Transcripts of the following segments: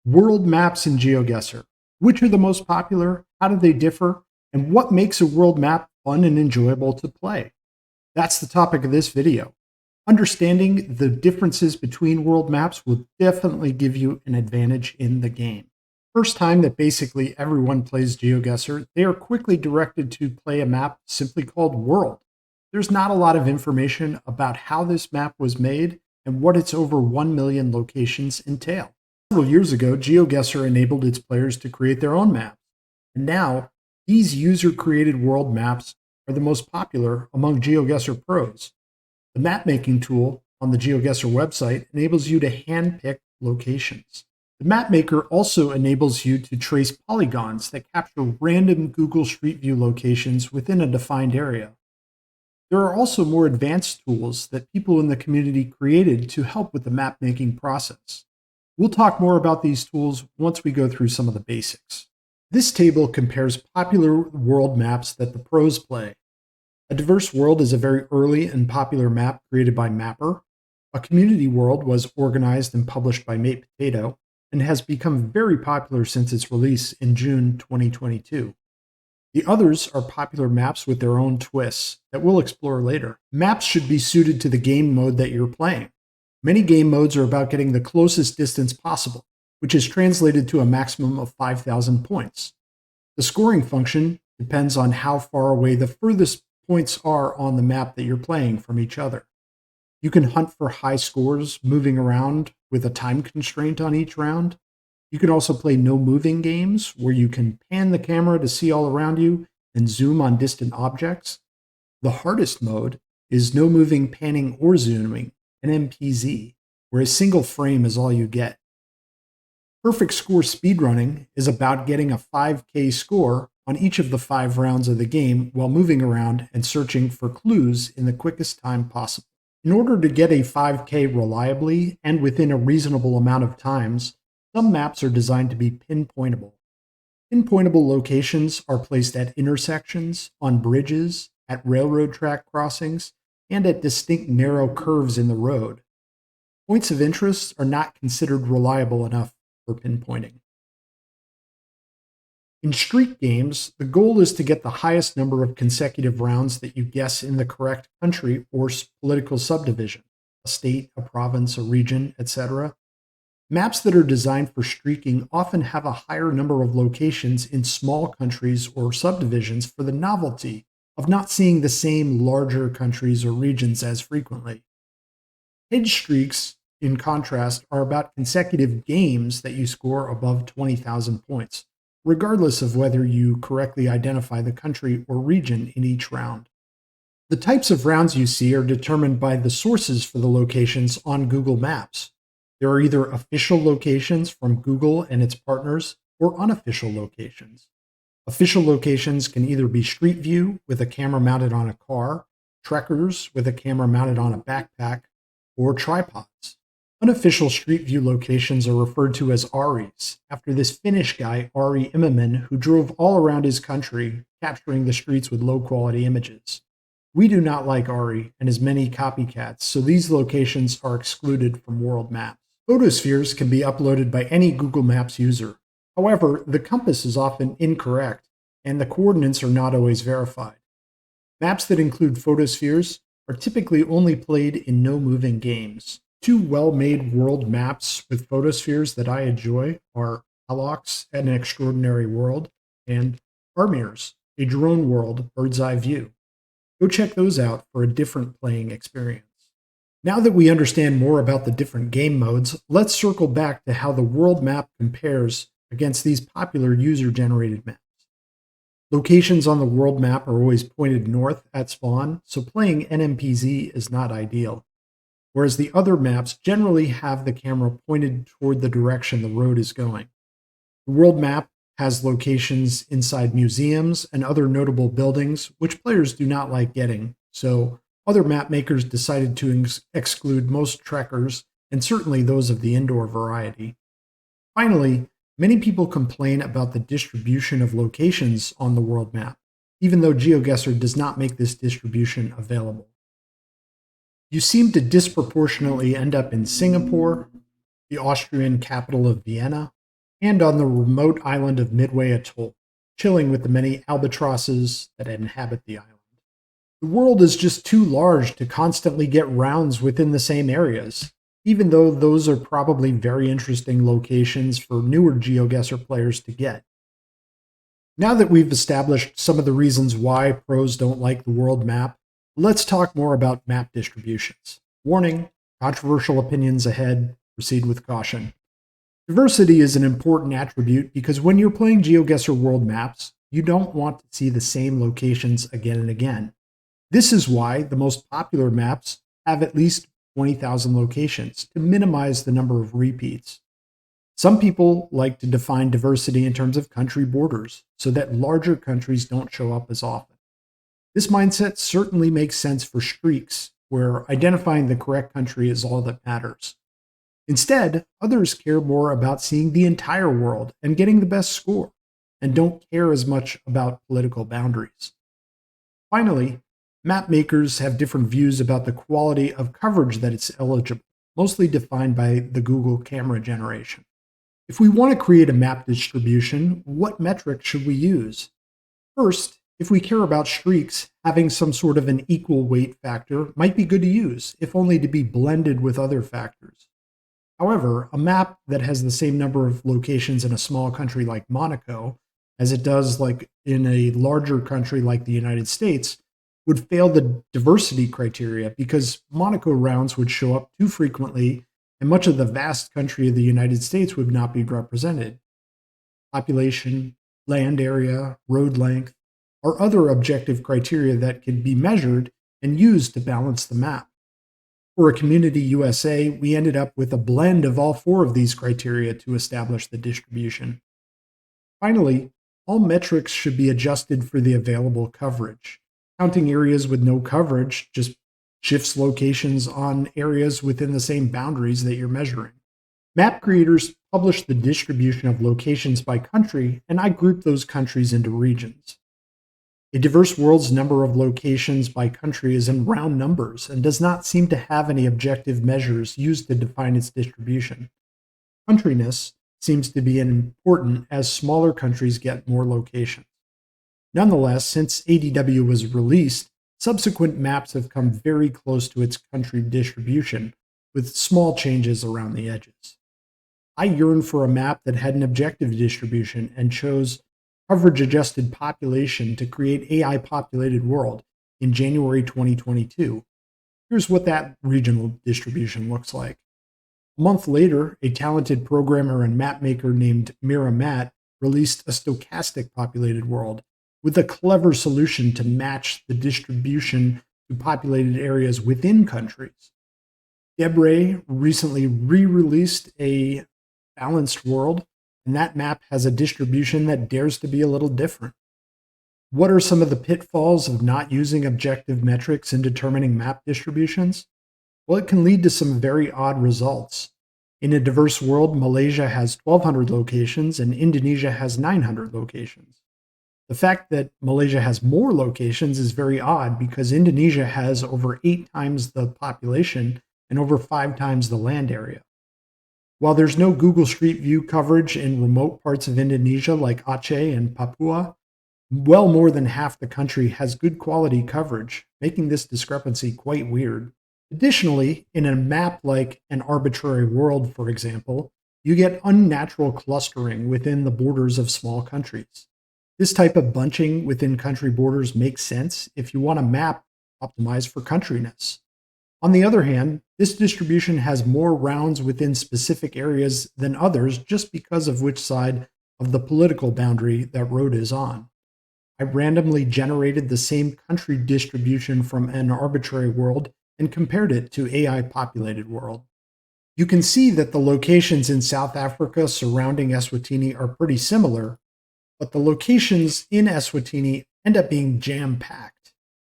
World maps in GeoGuessr. Which are the most popular? How do they differ? And what makes a world map fun and enjoyable to play? That's the topic of this video. Understanding the differences between world maps will definitely give you an advantage in the game. First time that basically everyone plays GeoGuessr, they are quickly directed to play a map simply called World. There's not a lot of information about how this map was made and what its over 1 million locations entail. Several years ago, GeoGuessr enabled its players to create their own maps. And now, these user-created world maps are the most popular among GeoGuessr pros. The map-making tool on the GeoGuessr website enables you to handpick locations. The map maker also enables you to trace polygons that capture random Google Street View locations within a defined area. There are also more advanced tools that people in the community created to help with the map-making process. We'll talk more about these tools once we go through some of the basics. This table compares popular world maps that the pros play. A diverse world is a very early and popular map created by Mapper. A community world was organized and published by Mate Potato and has become very popular since its release in June 2022. The others are popular maps with their own twists that we'll explore later. Maps should be suited to the game mode that you're playing. Many game modes are about getting the closest distance possible, which is translated to a maximum of 5,000 points. The scoring function depends on how far away the furthest points are on the map that you're playing from each other. You can hunt for high scores moving around with a time constraint on each round. You can also play no moving games where you can pan the camera to see all around you and zoom on distant objects. The hardest mode is no moving, panning, or zooming, NMPZ, where a single frame is all you get. Perfect score speedrunning is about getting a 5K score on each of the 5 rounds of the game while moving around and searching for clues in the quickest time possible. In order to get a 5K reliably and within a reasonable amount of times, some maps are designed to be pinpointable. Pinpointable locations are placed at intersections, on bridges, at railroad track crossings, and at distinct narrow curves in the road. Points of interest are not considered reliable enough for pinpointing. In streak games, the goal is to get the highest number of consecutive rounds that you guess in the correct country or political subdivision, a state, a province, a region, etc. Maps that are designed for streaking often have a higher number of locations in small countries or subdivisions for the novelty of not seeing the same larger countries or regions as frequently. Hedge streaks, in contrast, are about consecutive games that you score above 20,000 points, regardless of whether you correctly identify the country or region in each round. The types of rounds you see are determined by the sources for the locations on Google Maps. There are either official locations from Google and its partners or unofficial locations. Official locations can either be Street View with a camera mounted on a car, trekkers with a camera mounted on a backpack, or tripods. Unofficial Street View locations are referred to as ARIs, after this Finnish guy, Ari Immonen, who drove all around his country, capturing the streets with low-quality images. We do not like Ari and his many copycats, so these locations are excluded from world maps. Photospheres can be uploaded by any Google Maps user. However, the compass is often incorrect, and the coordinates are not always verified. Maps that include photospheres are typically only played in no-moving games. 2 well-made world maps with photospheres that I enjoy are Alox, An Extraordinary World, and Armir's, a drone world bird's eye view. Go check those out for a different playing experience. Now that we understand more about the different game modes, let's circle back to how the world map compares against these popular user-generated maps. Locations on the world map are always pointed north at spawn, so playing NMPZ is not ideal, whereas the other maps generally have the camera pointed toward the direction the road is going. The world map has locations inside museums and other notable buildings, which players do not like getting, so other map makers decided to exclude most trekkers, and certainly those of the indoor variety. Finally, many people complain about the distribution of locations on the world map, even though GeoGuessr does not make this distribution available. You seem to disproportionately end up in Singapore, the Austrian capital of Vienna, and on the remote island of Midway Atoll, chilling with the many albatrosses that inhabit the island. The world is just too large to constantly get rounds within the same areas, even though those are probably very interesting locations for newer GeoGuessr players to get. Now that we've established some of the reasons why pros don't like the world map, let's talk more about map distributions. Warning, controversial opinions ahead, proceed with caution. Diversity is an important attribute because when you're playing GeoGuessr world maps, you don't want to see the same locations again and again. This is why the most popular maps have at least 20,000 locations to minimize the number of repeats. Some people like to define diversity in terms of country borders so that larger countries don't show up as often. This mindset certainly makes sense for streaks, where identifying the correct country is all that matters. Instead, others care more about seeing the entire world and getting the best score, and don't care as much about political boundaries. Finally, map makers have different views about the quality of coverage that is eligible, mostly defined by the Google camera generation. If we want to create a map distribution, what metric should we use? First, if we care about streaks, having some sort of an equal weight factor might be good to use, if only to be blended with other factors. However, a map that has the same number of locations in a small country like Monaco as it does like in a larger country like the United States would fail the diversity criteria because Monaco rounds would show up too frequently and much of the vast country of the United States would not be represented. Population, land area, road length are other objective criteria that can be measured and used to balance the map. For a Community USA, we ended up with a blend of all four of these criteria to establish the distribution. Finally, all metrics should be adjusted for the available coverage. Counting areas with no coverage just shifts locations on areas within the same boundaries that you're measuring. Map creators publish the distribution of locations by country, and I group those countries into regions. A diverse world's number of locations by country is in round numbers and does not seem to have any objective measures used to define its distribution. Countryness seems to be important as smaller countries get more locations. Nonetheless, since ADW was released, subsequent maps have come very close to its country distribution, with small changes around the edges. I yearned for a map that had an objective distribution and chose coverage-adjusted population to create AI-populated world in January 2022. Here's what that regional distribution looks like. A month later, a talented programmer and mapmaker named Mira Matt released a stochastic populated world with a clever solution to match the distribution to populated areas within countries. Debre recently re-released a balanced world, and that map has a distribution that dares to be a little different. What are some of the pitfalls of not using objective metrics in determining map distributions? Well, it can lead to some very odd results. In a diverse world, Malaysia has 1,200 locations and Indonesia has 900 locations. The fact that Malaysia has more locations is very odd because Indonesia has over 8 times the population and over 5 times the land area. While there's no Google Street View coverage in remote parts of Indonesia like Aceh and Papua, well more than half the country has good quality coverage, making this discrepancy quite weird. Additionally, in a map like an arbitrary world, for example, you get unnatural clustering within the borders of small countries. This type of bunching within country borders makes sense if you want a map optimized for countryness. On the other hand, this distribution has more rounds within specific areas than others just because of which side of the political boundary that road is on. I randomly generated the same country distribution from an arbitrary world and compared it to AI-populated world. You can see that the locations in South Africa surrounding Eswatini are pretty similar, but the locations in Eswatini end up being jam-packed.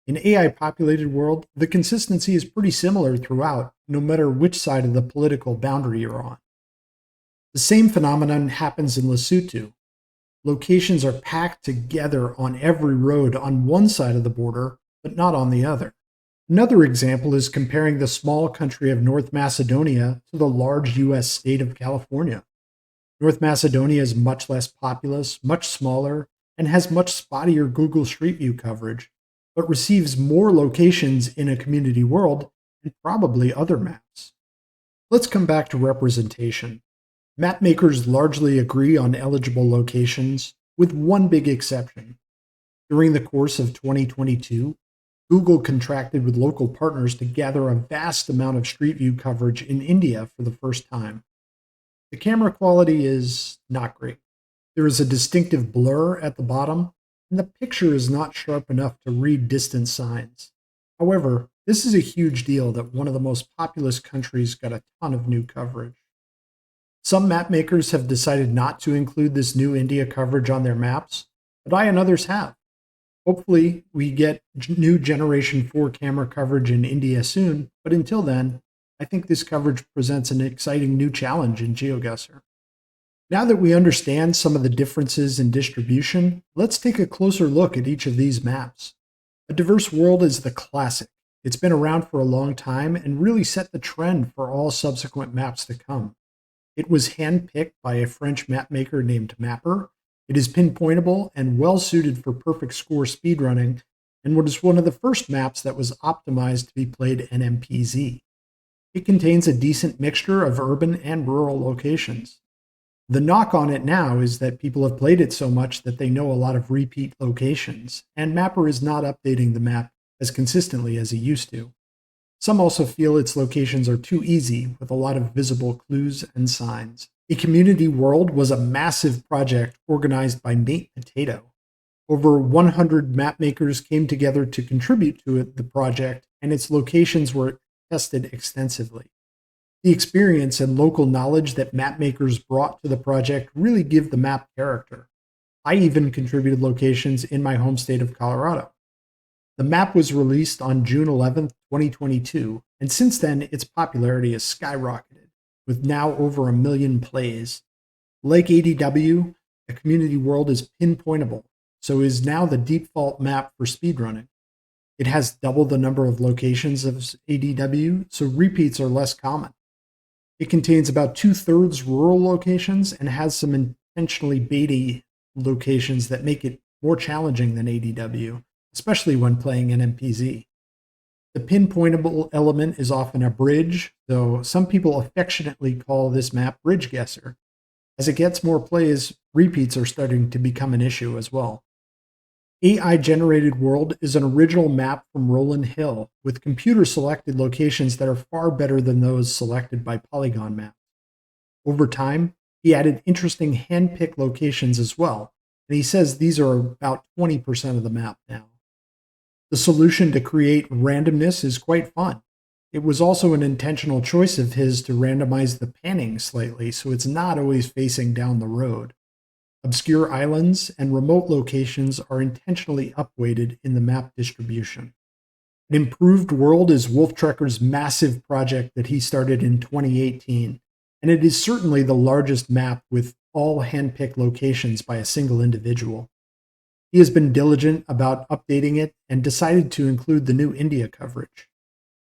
In AI-populated world, the consistency is pretty similar throughout, no matter which side of the political boundary you're on. The same phenomenon happens in Lesotho. Locations are packed together on every road on one side of the border, but not on the other. Another example is comparing the small country of North Macedonia to the large US state of California. North Macedonia is much less populous, much smaller, and has much spottier Google Street View coverage, but receives more locations in a community world and probably other maps. Let's come back to representation. Map makers largely agree on eligible locations, with one big exception. During the course of 2022, Google contracted with local partners to gather a vast amount of Street View coverage in India for the first time. The camera quality is not great. There is a distinctive blur at the bottom, and the picture is not sharp enough to read distant signs. However, this is a huge deal that one of the most populous countries got a ton of new coverage. Some map makers have decided not to include this new India coverage on their maps, but I and others have. Hopefully, we get new Generation 4 camera coverage in India soon, but until then, I think this coverage presents an exciting new challenge in GeoGuessr. Now that we understand some of the differences in distribution, let's take a closer look at each of these maps. A Diverse World is the classic. It's been around for a long time and really set the trend for all subsequent maps to come. It was handpicked by a French mapmaker named Mapper. It is pinpointable and well suited for perfect score speedrunning, and was one of the first maps that was optimized to be played NMPZ. It contains a decent mixture of urban and rural locations. The knock on it now is that people have played it so much that they know a lot of repeat locations, and Mapper is not updating the map as consistently as he used to. Some also feel its locations are too easy, with a lot of visible clues and signs. A Community World was a massive project organized by Mate Potato. Over 100 mapmakers came together to contribute to the project, and its locations were tested extensively. The experience and local knowledge that mapmakers brought to the project really give the map character. I even contributed locations in my home state of Colorado. The map was released on June 11, 2022, and since then its popularity has skyrocketed, with now over 1 million plays. Like ADW, A Community World is pinpointable, so is now the default map for speedrunning. It has double the number of locations of ADW, so repeats are less common. It contains about 2/3 rural locations and has some intentionally baity locations that make it more challenging than ADW, especially when playing NMPZ. The pinpointable element is often a bridge, though some people affectionately call this map Bridge Guesser. As it gets more plays, repeats are starting to become an issue as well. AI-generated World is an original map from Roland Hill, with computer-selected locations that are far better than those selected by Polygon maps. Over time, he added interesting hand-picked locations as well, and he says these are about 20% of the map now. The solution to create randomness is quite fun. It was also an intentional choice of his to randomize the panning slightly, so it's not always facing down the road. Obscure islands and remote locations are intentionally upweighted in the map distribution. An Improved World is Wolftrekker's massive project that he started in 2018, and it is certainly the largest map with all handpicked locations by a single individual. He has been diligent about updating it and decided to include the new India coverage.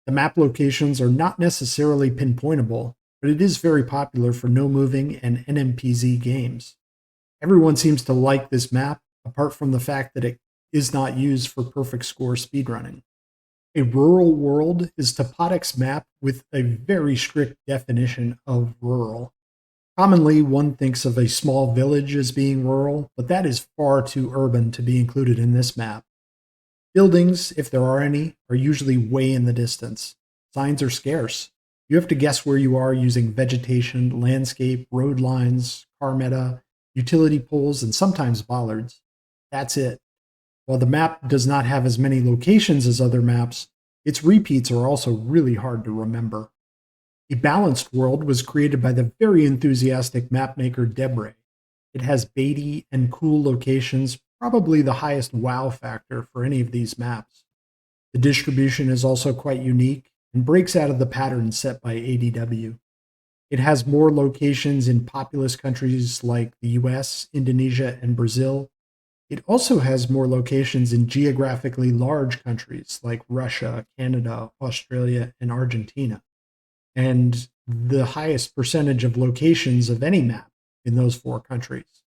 The map locations are not necessarily pinpointable, but it is very popular for no moving and NMPZ games. Everyone seems to like this map, apart from the fact that it is not used for perfect score speedrunning. A Rural World is Topodic's map with a very strict definition of rural. Commonly, one thinks of a small village as being rural, but that is far too urban to be included in this map. Buildings, if there are any, are usually way in the distance. Signs are scarce. You have to guess where you are using vegetation, landscape, road lines, car meta, utility poles, and sometimes bollards. That's it. While the map does not have as many locations as other maps, its repeats are also really hard to remember. A Balanced World was created by the very enthusiastic mapmaker Debre. It has baity and cool locations, probably the highest wow factor for any of these maps. The distribution is also quite unique and breaks out of the pattern set by ADW. It has more locations in populous countries like the US, Indonesia, and Brazil. It also has more locations in geographically large countries like Russia, Canada, Australia, and Argentina. And the highest percentage of locations of any map, in those 4 countries.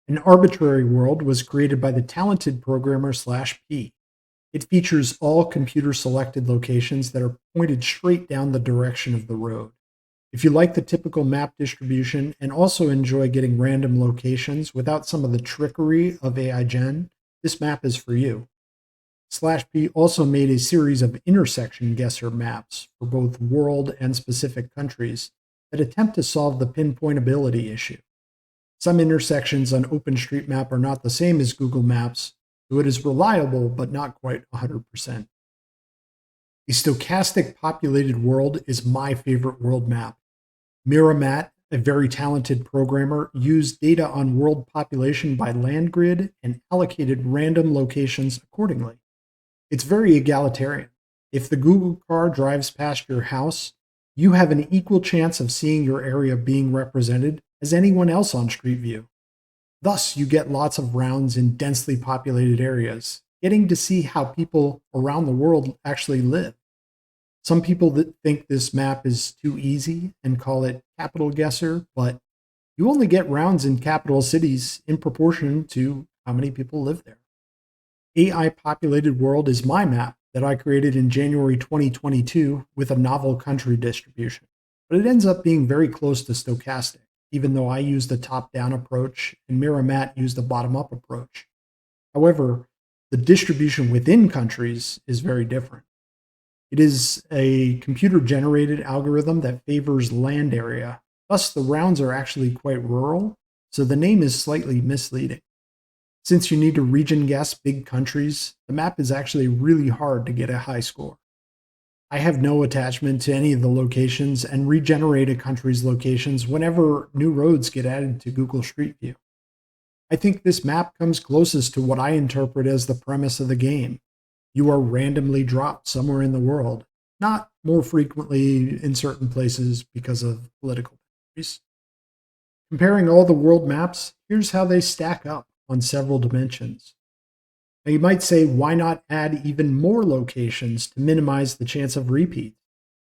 An arbitrary world was created by the talented programmer /P. It features all computer-selected locations that are pointed straight down the direction of the road. If you like the typical map distribution and also enjoy getting random locations without some of the trickery of AI Gen, this map is for you. /P also made a series of intersection guesser maps for both world and specific countries that attempt to solve the pinpointability issue. Some intersections on OpenStreetMap are not the same as Google Maps, so it is reliable but not quite 100%. A stochastic populated world is my favorite world map. Miramat, a very talented programmer, used data on world population by land grid and allocated random locations accordingly. It's very egalitarian. If the Google car drives past your house, you have an equal chance of seeing your area being represented as anyone else on Street View. Thus, you get lots of rounds in densely populated areas, getting to see how people around the world actually live. Some people that think this map is too easy and call it capital guesser, but you only get rounds in capital cities in proportion to how many people live there. AI Populated World is my map that I created in January 2022 with a novel country distribution, but it ends up being very close to stochastic, even though I used a top-down approach and Miramat used a bottom-up approach. However, the distribution within countries is very different. It is a computer-generated algorithm that favors land area. Thus, the rounds are actually quite rural, so the name is slightly misleading. Since you need to region guess big countries, the map is actually really hard to get a high score. I have no attachment to any of the locations and regenerate a country's locations whenever new roads get added to Google Street View. I think this map comes closest to what I interpret as the premise of the game. You are randomly dropped somewhere in the world, not more frequently in certain places because of political boundaries. Comparing all the world maps, here's how they stack up on several dimensions. Now you might say, why not add even more locations to minimize the chance of repeat?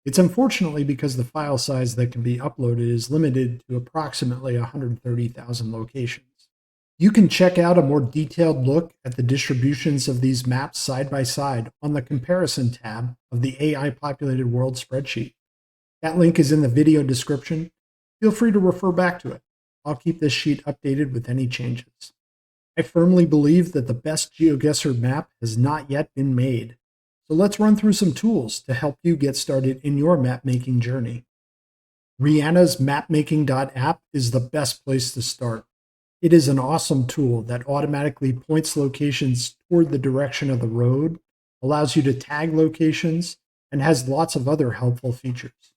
It's unfortunately because the file size that can be uploaded is limited to approximately 130,000 locations. You can check out a more detailed look at the distributions of these maps side by side on the Comparison tab of the AI Populated World spreadsheet. That link is in the video description. Feel free to refer back to it. I'll keep this sheet updated with any changes. I firmly believe that the best GeoGuessr map has not yet been made. So let's run through some tools to help you get started in your map-making journey. Rihanna's mapmaking.app is the best place to start. It is an awesome tool that automatically points locations toward the direction of the road, allows you to tag locations, and has lots of other helpful features.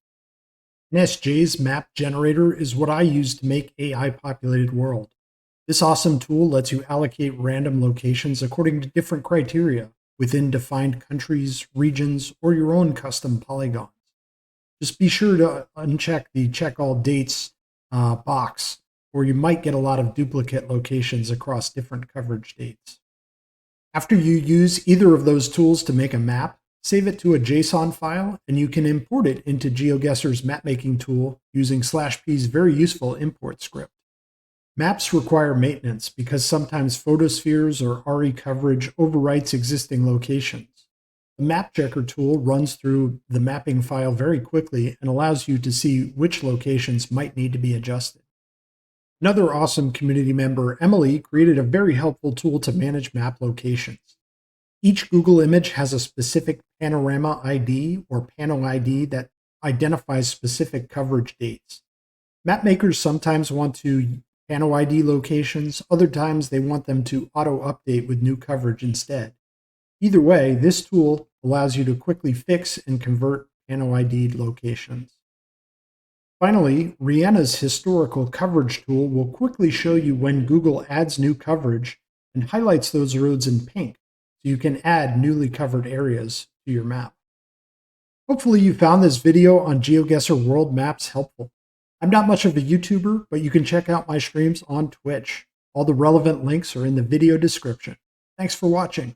NSJ's map generator is what I use to make AI Populated World. This awesome tool lets you allocate random locations according to different criteria within defined countries, regions, or your own custom polygons. Just be sure to uncheck the Check All Dates box, or you might get a lot of duplicate locations across different coverage dates. After you use either of those tools to make a map, save it to a JSON file, and you can import it into GeoGuessr's mapmaking tool using /P's very useful import script. Maps require maintenance because sometimes photospheres or RE coverage overwrites existing locations. The Map Checker tool runs through the mapping file very quickly and allows you to see which locations might need to be adjusted. Another awesome community member, Emily, created a very helpful tool to manage map locations. Each Google image has a specific panorama ID or panel ID that identifies specific coverage dates. Mapmakers sometimes want to panel ID locations, other times they want them to auto-update with new coverage instead. Either way, this tool allows you to quickly fix and convert panel ID locations. Finally, Rihanna's historical coverage tool will quickly show you when Google adds new coverage and highlights those roads in pink, so you can add newly covered areas to your map. Hopefully you found this video on GeoGuessr World Maps helpful. I'm not much of a YouTuber, but you can check out my streams on Twitch. All the relevant links are in the video description. Thanks for watching.